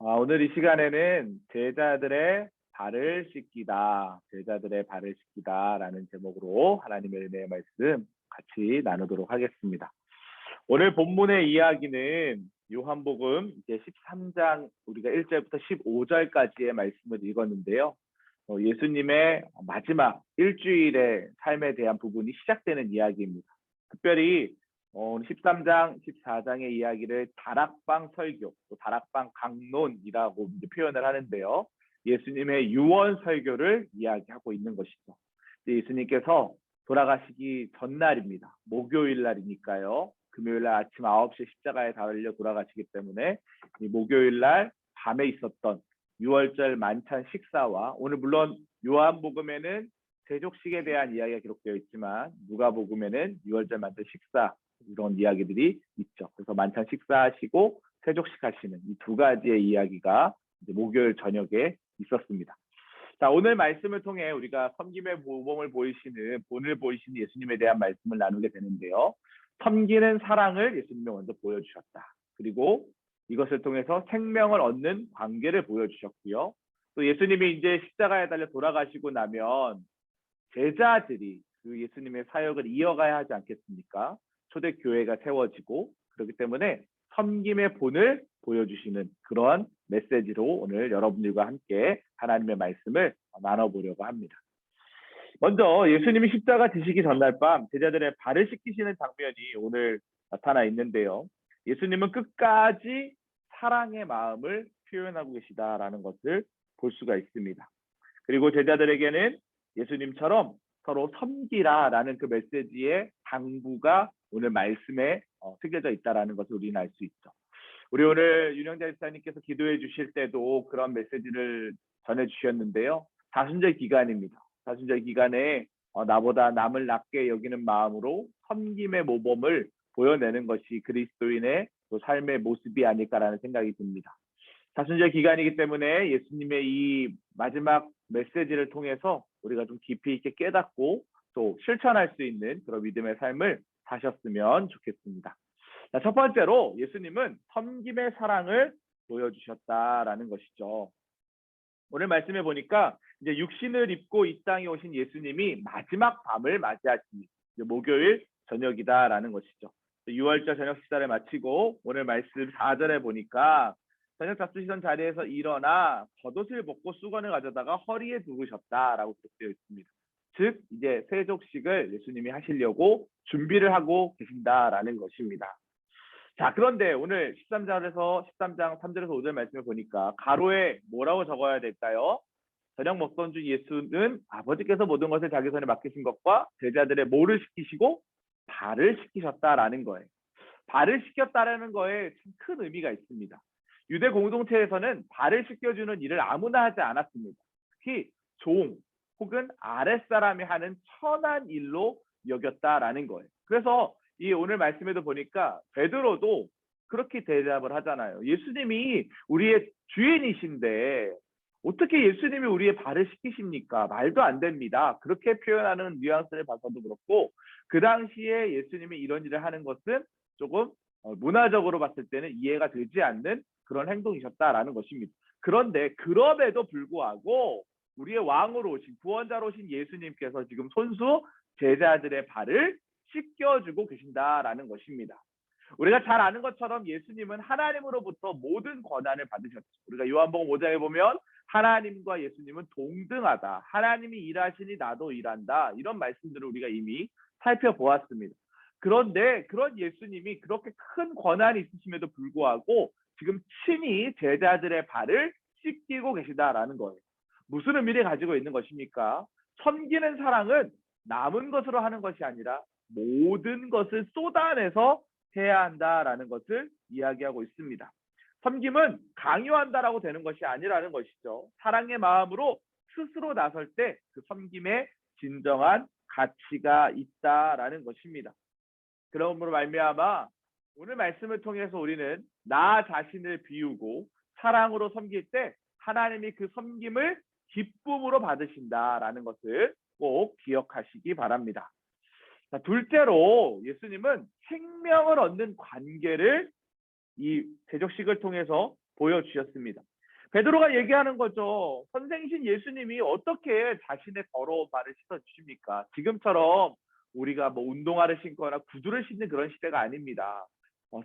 오늘 이 시간에는 제자들의 발을 씻기다, 제자들의 발을 씻기다라는 제목으로 하나님의 은혜의 말씀 같이 나누도록 하겠습니다. 오늘 본문의 이야기는 요한복음 이제 13장 우리가 1절부터 15절까지의 말씀을 읽었는데요. 예수님의 마지막 일주일의 삶에 대한 부분이 시작되는 이야기입니다. 특별히 13장, 14장의 이야기를 다락방 설교, 또 다락방 강론이라고 표현을 하는데요. 예수님의 유언 설교를 이야기하고 있는 것이죠. 예수님께서 돌아가시기 전날입니다. 목요일 날이니까요. 금요일 날 아침 9시에 십자가에 달려 돌아가시기 때문에 이 목요일 날 밤에 있었던 유월절 만찬 식사와 오늘 물론 요한복음에는 세족식에 대한 이야기가 기록되어 있지만 누가복음에는 유월절 만찬 식사 이런 이야기들이 있죠. 그래서 만찬 식사하시고 세족식 하시는 이 두 가지의 이야기가 이제 목요일 저녁에 있었습니다. 자, 오늘 말씀을 통해 우리가 섬김의 모범을 보이시는 본을 보이시는 예수님에 대한 말씀을 나누게 되는데요. 섬기는 사랑을 예수님이 먼저 보여주셨다. 그리고 이것을 통해서 생명을 얻는 관계를 보여주셨고요. 또 예수님이 이제 십자가에 달려 돌아가시고 나면 제자들이 그 예수님의 사역을 이어가야 하지 않겠습니까? 초대교회가 세워지고 그렇기 때문에 섬김의 본을 보여주시는 그러한 메시지로 오늘 여러분들과 함께 하나님의 말씀을 나눠보려고 합니다. 먼저 예수님이 십자가 지시기 전날 밤 제자들의 발을 씻기시는 장면이 오늘 나타나 있는데요. 예수님은 끝까지 사랑의 마음을 표현하고 계시다라는 것을 볼 수가 있습니다. 그리고 제자들에게는 예수님처럼 서로 섬기라라는 그 메시지의 당부가 오늘 말씀에 새겨져 있다라는 것을 우리는 알 수 있죠. 우리 오늘 윤영자 집사님께서 기도해 주실 때도 그런 메시지를 전해 주셨는데요. 사순절 기간입니다. 사순절 기간에 나보다 남을 낮게 여기는 마음으로 섬김의 모범을 보여내는 것이 그리스도인의 삶의 모습이 아닐까라는 생각이 듭니다. 사순절 기간이기 때문에 예수님의 이 마지막 메시지를 통해서 우리가 좀 깊이 있게 깨닫고 또 실천할 수 있는 그런 믿음의 삶을 사셨으면 좋겠습니다. 자, 첫 번째로 예수님은 섬김의 사랑을 보여주셨다라는 것이죠. 오늘 말씀해 보니까 이제 육신을 입고 이 땅에 오신 예수님이 마지막 밤을 맞이하십니다. 목요일 저녁이다라는 것이죠. 6월절 저녁 식사를 마치고 오늘 말씀 4절에 보니까 저녁 잡수시던 자리에서 일어나 겉옷을 벗고 수건을 가져다가 허리에 두르셨다라고 기록되어 있습니다. 즉 이제 세족식을 예수님이 하시려고 준비를 하고 계신다라는 것입니다. 자, 그런데 오늘 13장 3절에서 5절 말씀을 보니까 가로에 뭐라고 적어야 될까요? 저녁 먹던 중 예수는 아버지께서 모든 것을 자기 손에 맡기신 것과 제자들의 뭐를 시키시고 발을 씻기셨다라는 거예요. 발을 씻겼다라는 거에 큰 의미가 있습니다. 유대 공동체에서는 발을 씻겨주는 일을 아무나 하지 않았습니다. 특히 종 혹은 아랫사람이 하는 천한 일로 여겼다라는 거예요. 그래서 이 오늘 말씀에도 보니까 베드로도 그렇게 대답을 하잖아요. 예수님이 우리의 주인이신데 어떻게 예수님이 우리의 발을 씻기십니까? 말도 안 됩니다. 그렇게 표현하는 뉘앙스를 봐서도 그렇고 그 당시에 예수님이 이런 일을 하는 것은 조금 문화적으로 봤을 때는 이해가 되지 않는 그런 행동이셨다라는 것입니다. 그런데 그럼에도 불구하고 우리의 왕으로 오신 구원자로 오신 예수님께서 지금 손수 제자들의 발을 씻겨주고 계신다라는 것입니다. 우리가 잘 아는 것처럼 예수님은 하나님으로부터 모든 권한을 받으셨죠. 우리가 요한복음 5장에 보면 하나님과 예수님은 동등하다. 하나님이 일하시니 나도 일한다. 이런 말씀들을 우리가 이미 살펴보았습니다. 그런데 그런 예수님이 그렇게 큰 권한이 있으심에도 불구하고 지금 친히 제자들의 발을 씻기고 계시다라는 거예요. 무슨 의미를 가지고 있는 것입니까? 섬기는 사랑은 남은 것으로 하는 것이 아니라 모든 것을 쏟아내서 해야 한다라는 것을 이야기하고 있습니다. 섬김은 강요한다라고 되는 것이 아니라는 것이죠. 사랑의 마음으로 스스로 나설 때 그 섬김에 진정한 가치가 있다라는 것입니다. 그러므로 말미암아 오늘 말씀을 통해서 우리는 나 자신을 비우고 사랑으로 섬길 때 하나님이 그 섬김을 기쁨으로 받으신다라는 것을 꼭 기억하시기 바랍니다. 자, 둘째로 예수님은 생명을 얻는 관계를 이 세족식을 통해서 보여주셨습니다. 베드로가 얘기하는 거죠. 선생이신 예수님이 어떻게 자신의 더러운 발을 씻어 주십니까? 지금처럼 우리가 뭐 운동화를 신거나 구두를 신는 그런 시대가 아닙니다.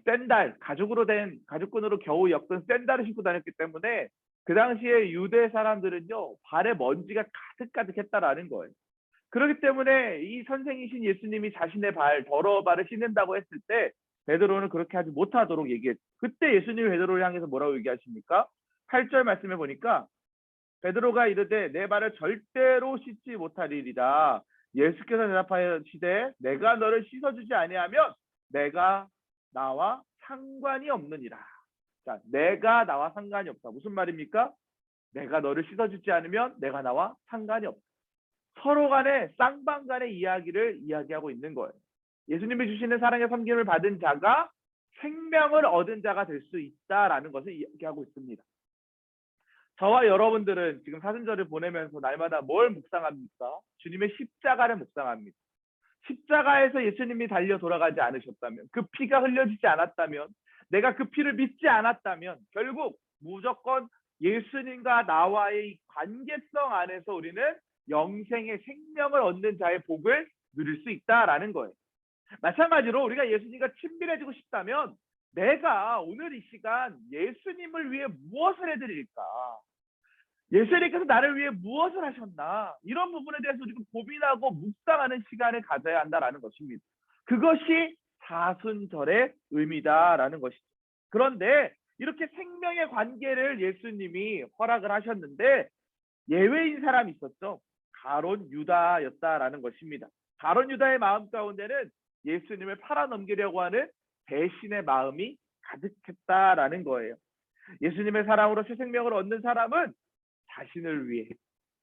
샌들, 가죽끈으로 겨우 엮은 샌들을 신고 다녔기 때문에 그 당시에 유대 사람들은요, 발에 먼지가 가득가득했다라는 거예요. 그렇기 때문에 이 선생이신 예수님이 자신의 더러운 발을 씻는다고 했을 때 베드로는 그렇게 하지 못하도록 얘기했죠. 그때 예수님이 베드로를 향해서 뭐라고 얘기하십니까? 8절 말씀에 보니까 베드로가 이르되 내 발을 절대로 씻지 못하리이다. 예수께서 대답하시되 내가 너를 씻어주지 아니하면 내가 나와 상관이 없느니라. 자, 내가 나와 상관이 없다. 무슨 말입니까? 내가 너를 씻어주지 않으면 내가 나와 상관이 없다. 서로 간의 쌍방 간의 이야기를 이야기하고 있는 거예요. 예수님이 주시는 사랑의 섬김을 받은 자가 생명을 얻은 자가 될 수 있다라는 것을 이야기하고 있습니다. 저와 여러분들은 지금 사순절을 보내면서 날마다 뭘 묵상합니까? 주님의 십자가를 묵상합니다. 십자가에서 예수님이 달려 돌아가지 않으셨다면, 그 피가 흘려지지 않았다면, 내가 그 피를 믿지 않았다면 결국 무조건 예수님과 나와의 관계성 안에서 우리는 영생의 생명을 얻는 자의 복을 누릴 수 있다라는 거예요. 마찬가지로 우리가 예수님과 친밀해지고 싶다면 내가 오늘 이 시간 예수님을 위해 무엇을 해드릴까? 예수님께서 나를 위해 무엇을 하셨나? 이런 부분에 대해서 우리가 고민하고 묵상하는 시간을 가져야 한다라는 것입니다. 그것이 사순절의 의미다라는 것이죠. 그런데 이렇게 생명의 관계를 예수님이 허락을 하셨는데 예외인 사람이 있었죠. 가룟 유다였다라는 것입니다. 가룟 유다의 마음 가운데는 예수님을 팔아넘기려고 하는 배신의 마음이 가득했다라는 거예요. 예수님의 사랑으로 새 생명을 얻는 사람은 자신을 위해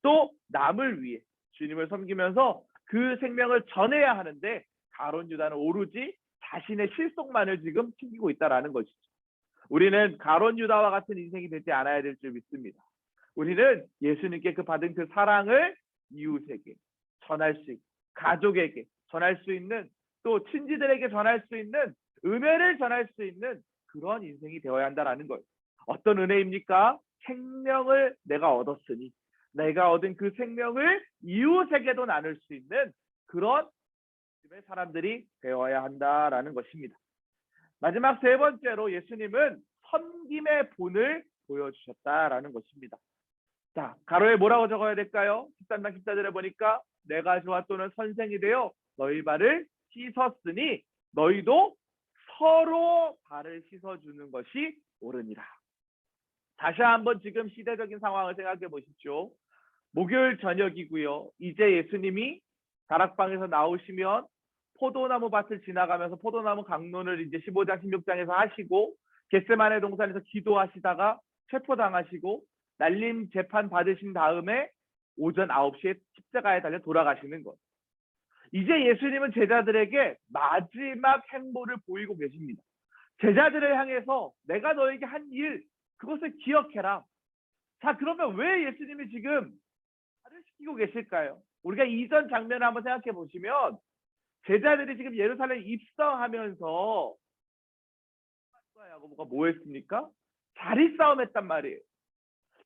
또 남을 위해 주님을 섬기면서 그 생명을 전해야 하는데 가룟 유다는 오로지 자신의 실속만을 지금 챙기고 있다라는 것이죠. 우리는 가룟 유다와 같은 인생이 되지 않아야 될 줄 믿습니다. 우리는 예수님께 그 받은 그 사랑을 이웃에게 전할 수 있고 가족에게 전할 수 있는 또 친지들에게 전할 수 있는 은혜를 전할 수 있는 그런 인생이 되어야 한다는 거예요. 어떤 은혜입니까? 생명을 내가 얻었으니 내가 얻은 그 생명을 이웃에게도 나눌 수 있는 그런 사람들이 되어야 한다라는 것입니다. 마지막 세 번째로 예수님은 섬김의 본을 보여주셨다라는 것입니다. 자, 가로에 뭐라고 적어야 될까요? 13장 14절에 보니까 내가 저와 또는 선생이 되어 너희 발을 씻었으니 너희도 서로 발을 씻어주는 것이 옳으니라. 다시 한번 지금 시대적인 상황을 생각해 보십시오. 목요일 저녁이고요. 이제 예수님이 다락방에서 나오시면 포도나무 밭을 지나가면서 포도나무 강론을 이제 15장 16장에서 하시고 겟세마네 동산에서 기도하시다가 체포당하시고 날림 재판 받으신 다음에 오전 9시에 십자가에 달려 돌아가시는 것. 이제 예수님은 제자들에게 마지막 행보를 보이고 계십니다. 제자들을 향해서 내가 너에게 한 일, 그것을 기억해라. 자, 그러면 왜 예수님이 지금 말을 시키고 계실까요? 우리가 이전 장면을 한번 생각해 보시면 제자들이 지금 예루살렘 입성하면서 야고보가 뭐 했습니까? 자리 싸움했단 말이에요.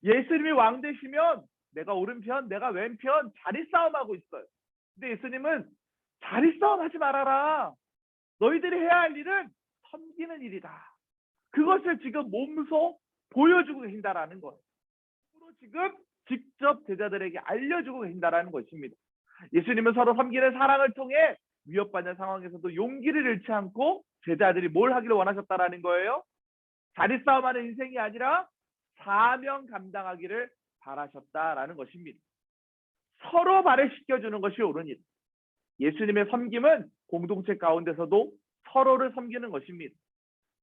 예수님이 왕 되시면 내가 오른편, 내가 왼편 자리 싸움하고 있어요. 근데 예수님은 자리 싸움하지 말아라. 너희들이 해야 할 일은 섬기는 일이다. 그것을 지금 몸소 보여주고 계신다라는 거예요. 지금 직접 제자들에게 알려주고 계신다라는 것입니다. 예수님은 서로 섬기는 사랑을 통해 위협받는 상황에서도 용기를 잃지 않고 제자들이 뭘 하기를 원하셨다라는 거예요? 자리 싸움하는 인생이 아니라 사명 감당하기를 바라셨다라는 것입니다. 서로 발을 씻겨주는 것이 옳은 일. 예수님의 섬김은 공동체 가운데서도 서로를 섬기는 것입니다.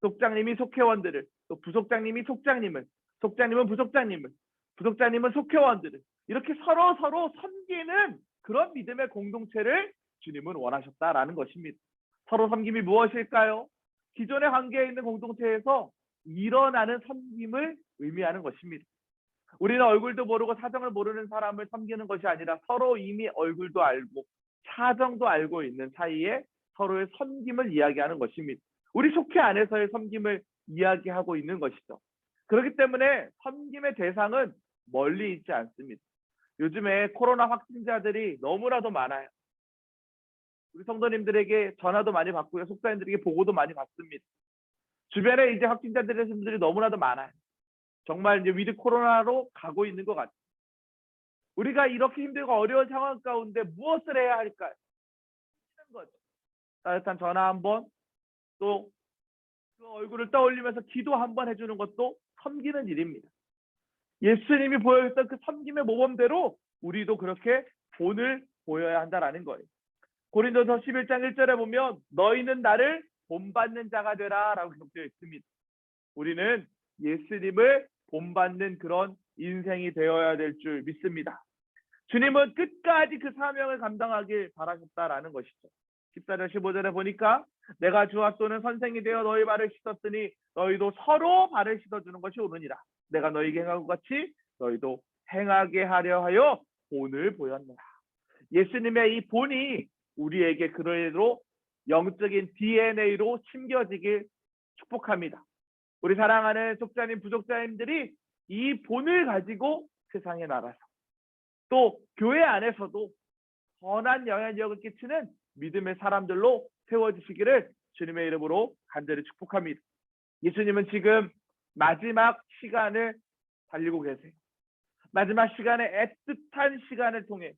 속장님이 속회원들을, 또 부속장님이 속장님을, 속장님은 부속장님을, 부속장님은 속회원들을 이렇게 서로 섬기는 그런 믿음의 공동체를 주님은 원하셨다라는 것입니다. 서로 섬김이 무엇일까요? 기존의 관계에 있는 공동체에서 일어나는 섬김을 의미하는 것입니다. 우리는 얼굴도 모르고 사정을 모르는 사람을 섬기는 것이 아니라 서로 이미 얼굴도 알고 사정도 알고 있는 사이에 서로의 섬김을 이야기하는 것입니다. 우리 속회 안에서의 섬김을 이야기하고 있는 것이죠. 그렇기 때문에 섬김의 대상은 멀리 있지 않습니다. 요즘에 코로나 확진자들이 너무나도 많아요. 우리 성도님들에게 전화도 많이 받고요. 속사님들에게 보고도 많이 받습니다. 주변에 이제 확진자들의 분들이 너무나도 많아요. 정말 이제 위드 코로나로 가고 있는 것 같아요. 우리가 이렇게 힘들고 어려운 상황 가운데 무엇을 해야 할까요? 하는 거죠. 따뜻한 전화 한번, 또 그 얼굴을 떠올리면서 기도 한번 해주는 것도 섬기는 일입니다. 예수님이 보여줬던 그 섬김의 모범대로 우리도 그렇게 본을 보여야 한다라는 거예요. 고린도서 11장 1절에 보면 너희는 나를 본받는 자가 되라 라고 기록되어 있습니다. 우리는 예수님을 본받는 그런 인생이 되어야 될 줄 믿습니다. 주님은 끝까지 그 사명을 감당하길 바라셨다라는 것이죠. 14절 15절에 보니까 내가 주와 또는 선생이 되어 너희 발을 씻었으니 너희도 서로 발을 씻어주는 것이 옳으니라. 내가 너희에게 행한 것 같이 너희도 행하게 하려 하여 본을 보였노라. 예수님의 이 본이 우리에게 그대로 영적인 DNA로 심겨지길 축복합니다. 우리 사랑하는 속자님, 부속자님들이 이 본을 가지고 세상에 나가서 또 교회 안에서도 선한 영향력을 끼치는 믿음의 사람들로 세워지시기를 주님의 이름으로 간절히 축복합니다. 예수님은 지금 마지막 시간을 달리고 계세요. 마지막 시간에 애틋한 시간을 통해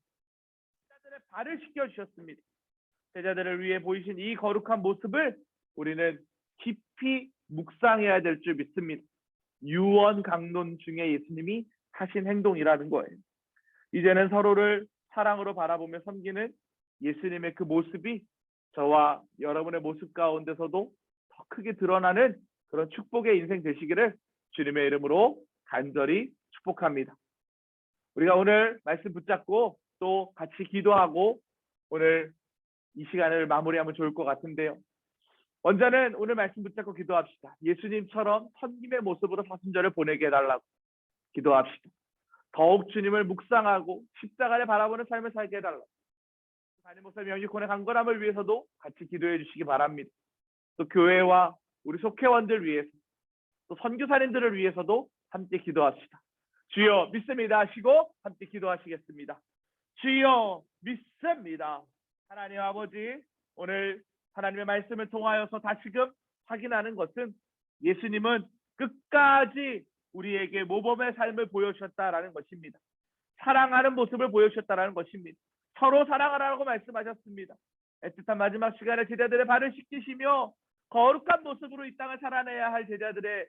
제자들의 발을 씻겨주셨습니다. 제자들을 위해 보이신 이 거룩한 모습을 우리는 깊이 묵상해야 될 줄 믿습니다. 유언 강론 중에 예수님이 하신 행동이라는 거예요. 이제는 서로를 사랑으로 바라보며 섬기는 예수님의 그 모습이 저와 여러분의 모습 가운데서도 더 크게 드러나는 그런 축복의 인생 되시기를 주님의 이름으로 간절히 축복합니다. 우리가 오늘 말씀 붙잡고 또 같이 기도하고 오늘 이 시간을 마무리하면 좋을 것 같은데요. 먼저는 오늘 말씀 붙잡고 기도합시다. 예수님처럼 섬김의 모습으로 사순절을 보내게 해달라고 기도합시다. 더욱 주님을 묵상하고 십자가를 바라보는 삶을 살게 해달라고. 담임 목사님 영육혼의 강건함을 위해서도 같이 기도해 주시기 바랍니다. 또 교회와 우리 속회원들 위해서 또 선교사님들을 위해서도 함께 기도합시다. 주여 믿습니다 하시고 함께 기도하시겠습니다. 주여 믿습니다. 하나님 아버지, 오늘 하나님의 말씀을 통하여서 다시금 확인하는 것은 예수님은 끝까지 우리에게 모범의 삶을 보여주셨다라는 것입니다. 사랑하는 모습을 보여주셨다라는 것입니다. 서로 사랑하라고 말씀하셨습니다. 애틋한 마지막 시간에 제자들의 발을 씻기시며 거룩한 모습으로 이 땅을 살아내야 할 제자들의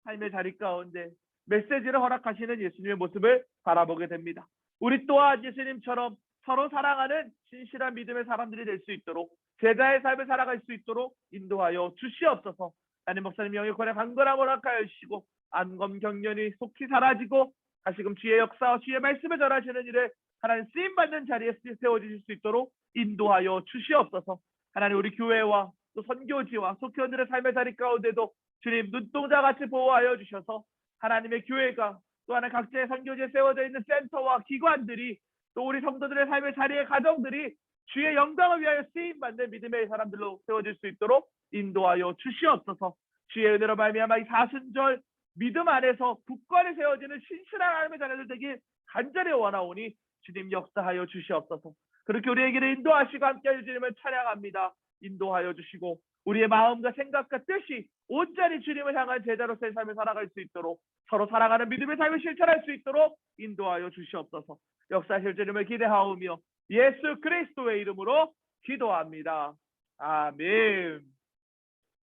삶의 자리 가운데 메시지를 허락하시는 예수님의 모습을 바라보게 됩니다. 우리 또한 예수님처럼 서로 사랑하는 진실한 믿음의 사람들이 될 수 있도록 제자의 삶을 살아갈 수 있도록 인도하여 주시옵소서. 하나님 목사님 영역권에 강건함을 허락하여 주시고 안검 경련이 속히 사라지고 다시금 주의 역사와 주의 말씀을 전하시는 일에 하나님 쓰임받는 자리에 세워주실 수 있도록 인도하여 주시옵소서. 하나님 우리 교회와 또 선교지와 속회원들의 삶의 자리 가운데도 주님 눈동자같이 보호하여 주셔서 하나님의 교회가 또 하나 각자의 선교지에 세워져 있는 센터와 기관들이 또 우리 성도들의 삶의 자리의 가정들이 주의 영광을 위하여 쓰임받는 믿음의 사람들로 세워질 수 있도록 인도하여 주시옵소서. 주의 은혜로 말미암아 이 사순절 믿음 안에서 굳건히 세워지는 신실한 하나님의 자녀들 되길 간절히 원하오니 주님 역사하여 주시옵소서. 그렇게 우리에게는 인도하시고 함께하여 주님을 찬양합니다. 인도하여 주시고 우리의 마음과 생각과 뜻이 온전히 주님을 향한 제자로서의 삶을 살아갈 수 있도록 서로 사랑하는 믿음의 삶을 실천할 수 있도록 인도하여 주시옵소서. 역사하실 주님을 기대하오며 예수 그리스도의 이름으로 기도합니다. 아멘.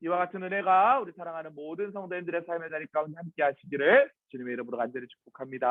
이와 같은 은혜가 우리 사랑하는 모든 성도님들의 삶의 자리 가운데 함께 하시기를 주님의 이름으로 간절히 축복합니다.